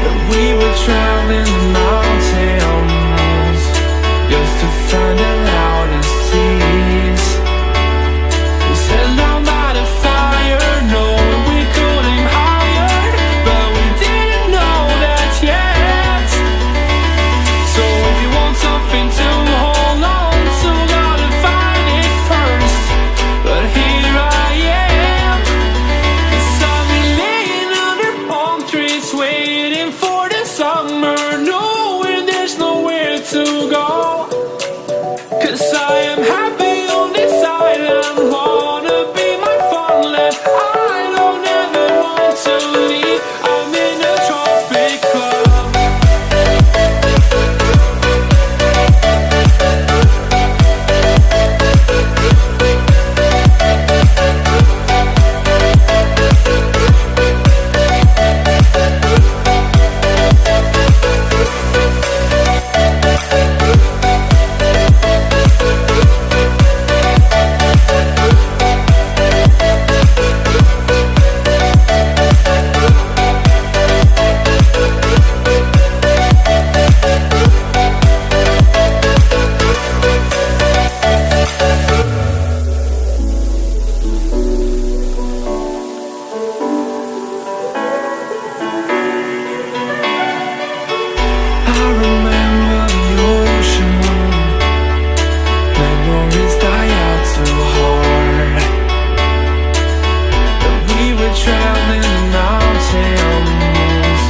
that we were traveling the mountains just to find the loudest tears. We set down by the fire, knowing we could aim higher, but we didn't know that yet. So if you want something to hold on to, gotta find it first. But here I am, 'cause I've been laying under palm trees, waiting for the summer, knowing there's nowhere to go. 'Cause I am happy on this island, wanna be my farmland. I don't ever want to leave, I'm in a tropic club. I remember the ocean, memories die out too hard. But we were traveling the mountains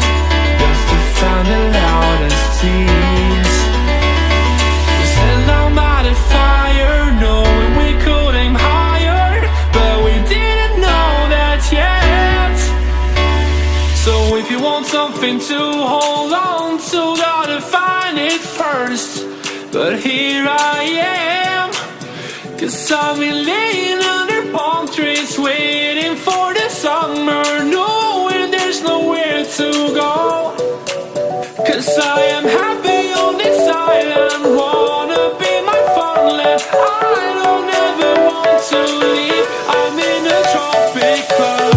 just to find the loudest tears. We sat down by the fire, knowing we could aim higher, but we didn't know that yet. So if you want something to hold on to, gotta find it first. But here I am, 'cause I've been laying under palm trees, waiting for the summer, knowing there's nowhere to go. 'Cause I am happy on this island, wanna be my farmland. I don't ever want to leave, I'm in a tropic club.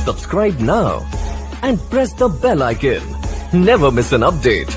Subscribe now and press the bell icon. Never miss an update.